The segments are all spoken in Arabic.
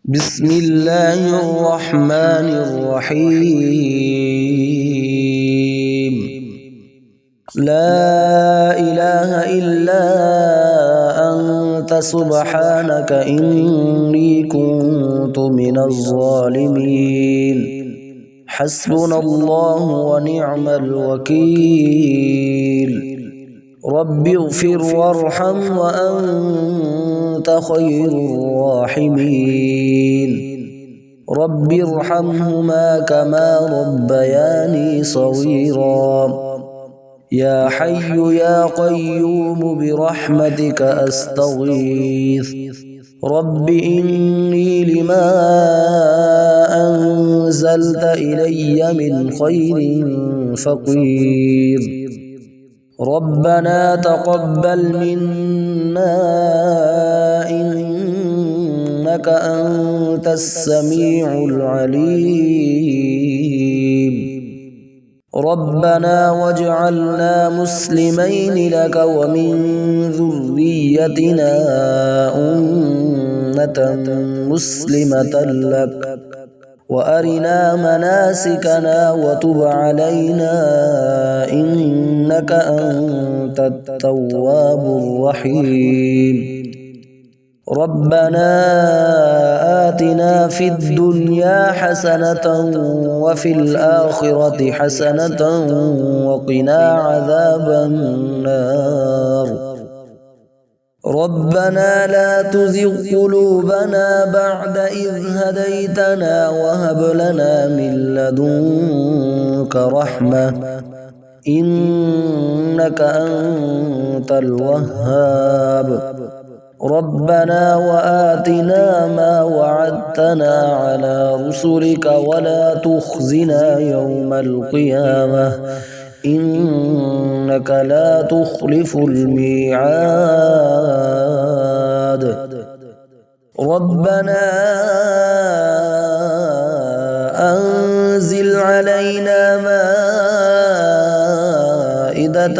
بسم الله الرحمن الرحيم. لا إله إلا أنت سبحانك إني كنت من الظالمين. حسبنا الله ونعم الوكيل. رب اغفر وارحم وأنت خير الراحمين. رب ارحمهما كما ربياني صغيرا. يا حي يا قيوم برحمتك أستغيث. رب إني لما أنزلت إلي من خير فقير. ربنا تقبل منا إنك أنت السميع العليم. ربنا واجعلنا مسلمين لك ومن ذريتنا أمة مسلمة لك وأرنا مناسكنا وتب علينا إنك أنت التواب الرحيم. ربنا آتنا في الدنيا حسنة وفي الآخرة حسنة وقنا عذاب النار. ربنا لا تزغ قلوبنا بعد إذ هديتنا وهب لنا من لدنك رحمة إنك أنت الوهاب. ربنا وآتنا ما وعدتنا على رسلك ولا تخزنا يوم القيامة إنك لا تخلف الميعاد. ربنا أنزل علينا مائدة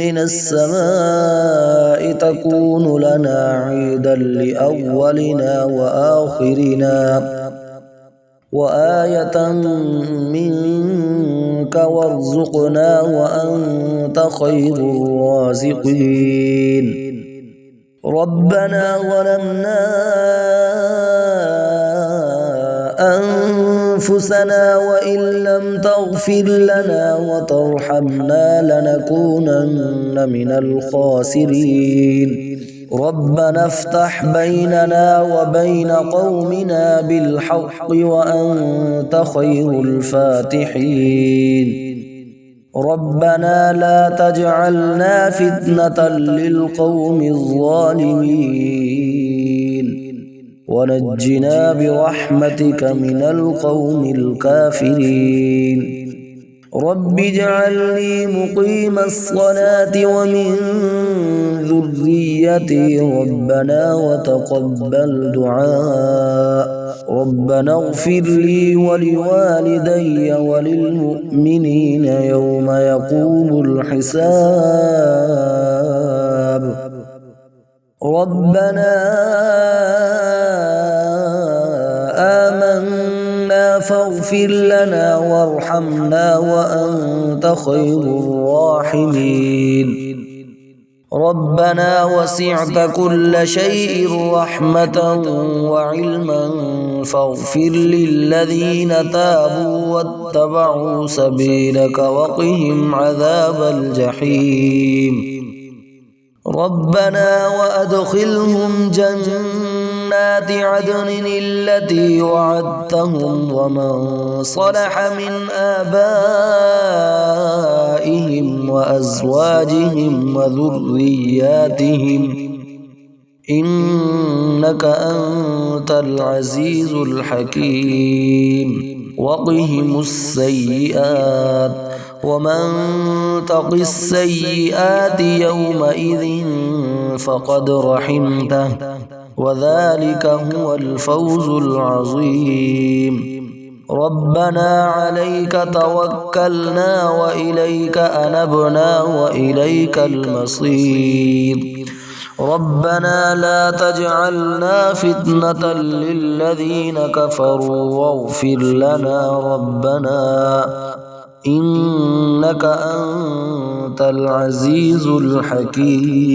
من السماء تكون لنا عيدا لأولنا وآخرنا وآية منك وارزقنا وأنت خير الرازقين. ربنا ظلمنا أنفسنا وإن لم تغفر لنا وترحمنا لنكونن من الخاسرين. ربنا افتح بيننا وبين قومنا بالحق وأنت خير الفاتحين. ربنا لا تجعلنا فتنة للقوم الظالمين ونجنا برحمتك من القوم الكافرين. رب اجعلني مقيم الصلاة ومن ذريتي ربنا وتقبل دعاء. ربنا اغفر لي ولوالدي وللمؤمنين يوم يقوم الحساب. ربنا آمنا فاغفر لنا وارحمنا وأنت خير الراحمين. ربنا وسعت كل شيء رحمة وعلما فاغفر للذين تابوا واتبعوا سبيلك وقهم عذاب الجحيم. ربنا وأدخلهم جنات عدن التي وعدتهم ومن صلح من آبائهم وأزواجهم وذرياتهم إنك أنت العزيز الحكيم. وقهم السيئات ومن تق السيئات يومئذ فقد رحمته وذلك هو الفوز العظيم. ربنا عليك توكلنا وإليك أنبنا وإليك المصير. ربنا لا تجعلنا فتنة للذين كفروا واغفر لنا ربنا إنك أنت العزيز الحكيم.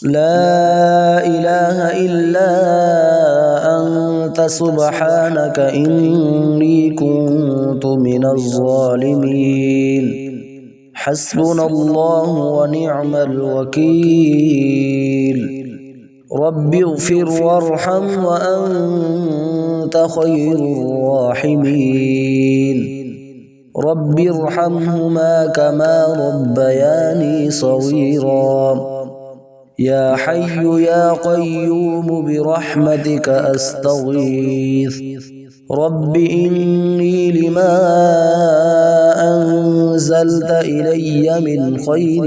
لا إله إلا أنت سبحانك إني كنت من الظالمين. حسبنا الله ونعم الوكيل. رب اغفر وارحم وأنت خير الراحمين. رب ارحمهما كما ربياني صغيرا. يا حي يا قيوم برحمتك أستغيث. رب إني لما أنزلت إلي من خير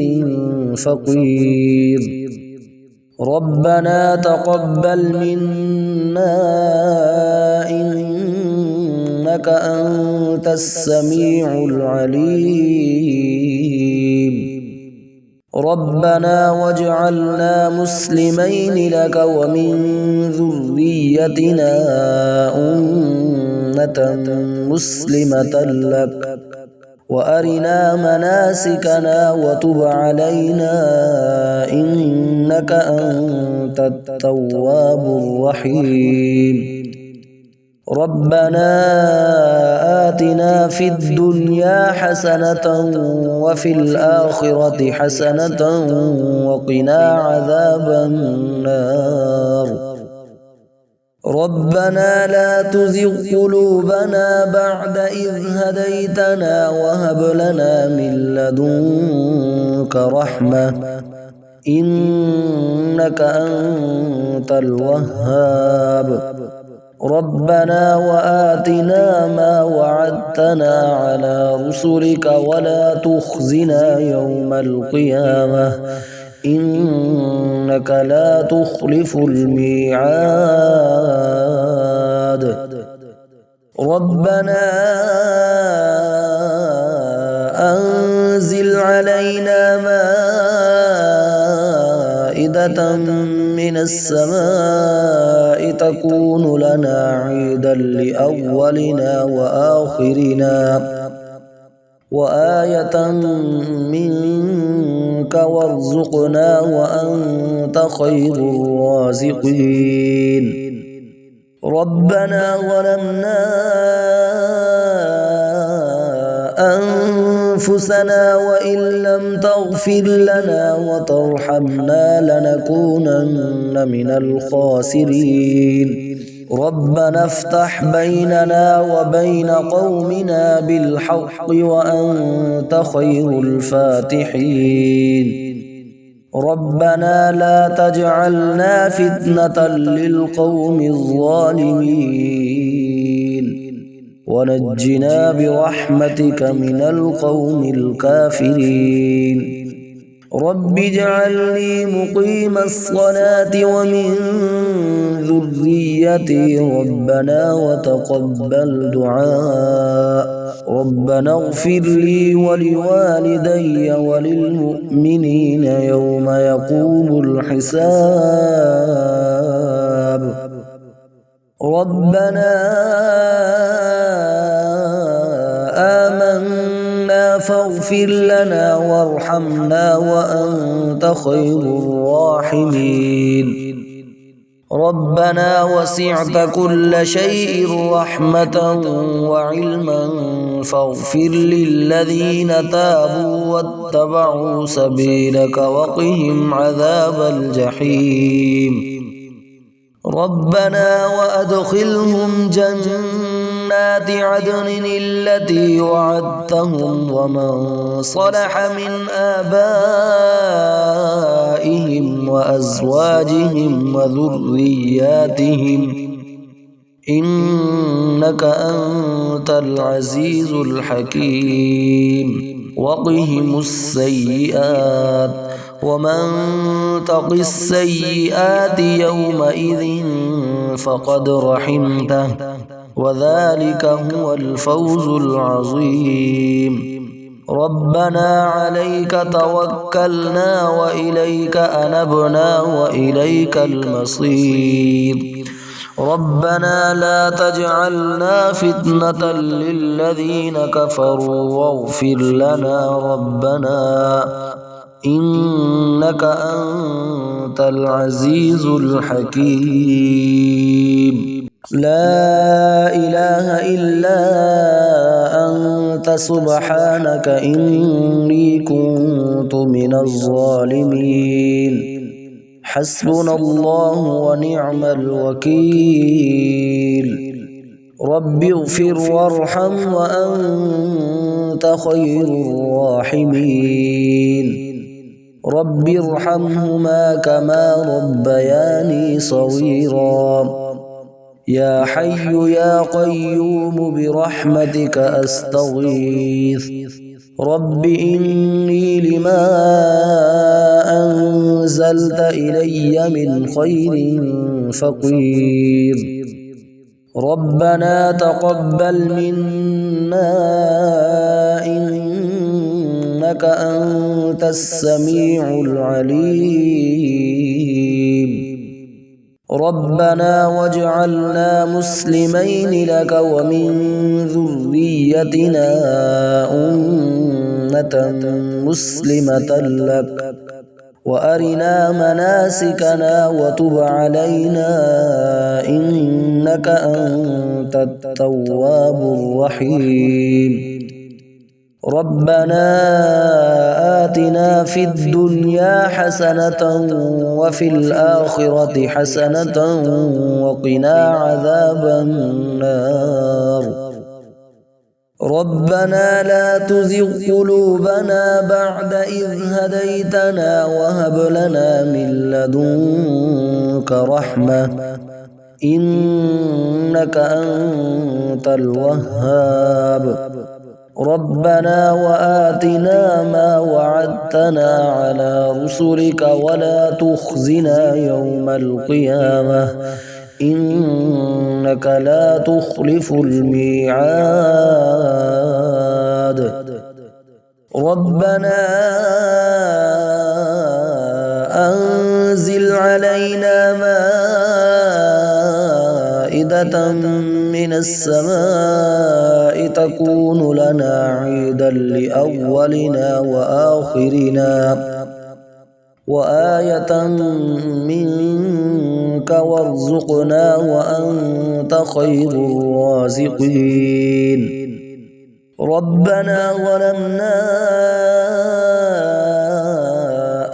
فقير. ربنا تقبل منا إنك أنت السميع العليم. ربنا واجعلنا مسلمين لك ومن ذريتنا أمة مسلمة لك وأرنا مناسكنا وتب علينا إنك أنت التواب الرحيم. ربنا آتنا في الدنيا حسنة وفي الآخرة حسنة وقنا عذاب النار. ربنا لا تزغ قلوبنا بعد إذ هديتنا وهب لنا من لدنك رحمة إنك أنت الوهاب. ربنا وآتنا ما وعدتنا على رسلك ولا تخزنا يوم القيامة إنك لا تخلف الميعاد. ربنا أنزل علينا مائدة من السماء تكون لنا عيدا لأولنا وآخرنا وآية منك وارزقنا وأنت خير الرازقين. ربنا ظلمنا أنفسنا وإن لم تغفر لنا وترحمنا لنكونن من الخاسرين. ربنا افتح بيننا وبين قومنا بالحق وأنت خير الفاتحين. ربنا لا تجعلنا فتنة للقوم الظالمين ونجنا برحمتك من القوم الكافرين. رب اجعلني مقيم الصلاة ومن ذريتي ربنا وتقبل دعاء. ربنا اغفر لي ولوالدي وللمؤمنين يوم يقوم الحساب. ربنا آمنا فاغفر لنا وارحمنا وأنت خير الراحمين. ربنا وسعت كل شيء رحمة وعلما فاغفر للذين تابوا واتبعوا سبيلك وقهم عذاب الجحيم. ربنا وأدخلهم جنات عدن التي وعدتهم ومن صلح من آبائهم وأزواجهم وذرياتهم إنك أنت العزيز الحكيم. وقهم السيئات ومن تق السيئات يومئذ فقد رحمته وذلك هو الفوز العظيم. ربنا عليك توكلنا وإليك أنبنا وإليك المصير ربنا لا تجعلنا فتنة للذين كفروا واغفر لنا ربنا إنك أنت العزيز الحكيم لا إله إلا أنت سبحانك إني كنت من الظالمين حسبنا الله ونعم الوكيل رب اغفر وارحم وأنت خير الراحمين رب ارحمهما كما ربياني صغيرا يا حي يا قيوم برحمتك أستغيث رب إني لما أنزلت إلي من خير فقير ربنا تقبل منا إنك أنت السميع العليم ربنا واجعلنا مسلمين لك ومن ذريتنا أمة مسلمة لك وأرنا مناسكنا وتب علينا إنك أنت التواب الرحيم ربنا آتنا في الدنيا حسنة وفي الآخرة حسنة وقنا عذاب النار ربنا لا تزغ قلوبنا بعد إذ هديتنا وهب لنا من لدنك رحمة إنك أنت الوهاب ربنا وآتنا ما وعدتنا على رسلك ولا تخزنا يوم القيامة إنك لا تخلف الميعاد ربنا أنزل علينا مائدة من السماء تكون لنا عيدا لأولنا وآخرنا وآية منك وارزقنا وأنت خير الرازقين ربنا ظلمنا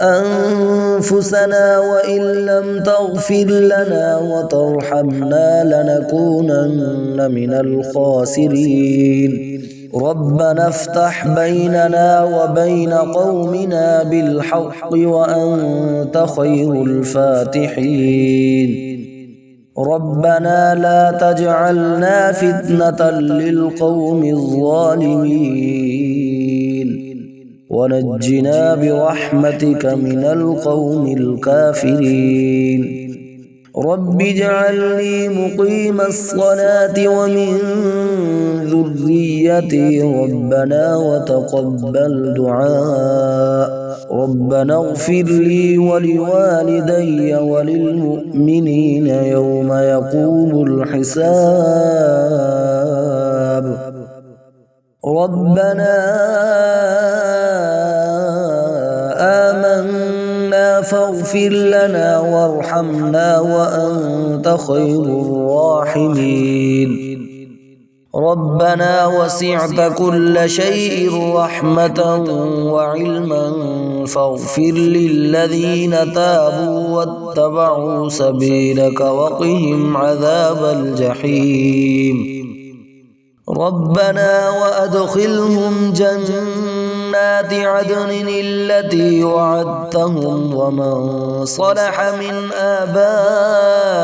أنفسنا وإن لم تغفر لنا وترحمنا لنكونن من الخاسرين ربنا افتح بيننا وبين قومنا بالحق وأنت خير الفاتحين ربنا لا تجعلنا فتنة للقوم الظالمين ونجنا برحمتك من القوم الكافرين رب اجعلني مقيم الصلاة ومن ذريتي ربنا وتقبل دعاء ربنا اغفر لي ولوالدي وللمؤمنين يوم يقوم الحساب ربنا آمنا فاغفر لنا وارحمنا وأنت خير الراحمين ربنا وسعت كل شيء رحمة وعلما فاغفر للذين تابوا واتبعوا سبيلك وقهم عذاب الجحيم ربنا وأدخلهم جنات عدن التي وعدتهم ومن صلح من آبائهم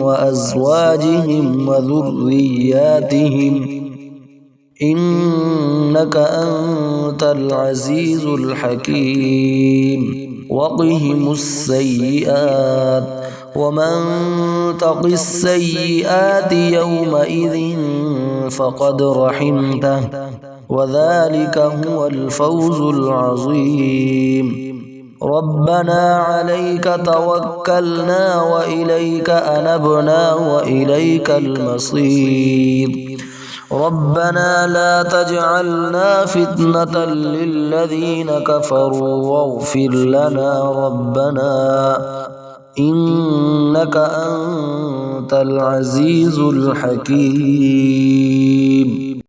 وأزواجهم وذرياتهم إنك أنت العزيز الحكيم وقهم السيئات ومن تق السيئات يومئذ فقد رحمته وذلك هو الفوز العظيم. ربنا عليك توكلنا وإليك أنبنا وإليك المصير. ربنا لا تجعلنا فتنة للذين كفروا واغفر لنا ربنا إنك أنت العزيز الحكيم.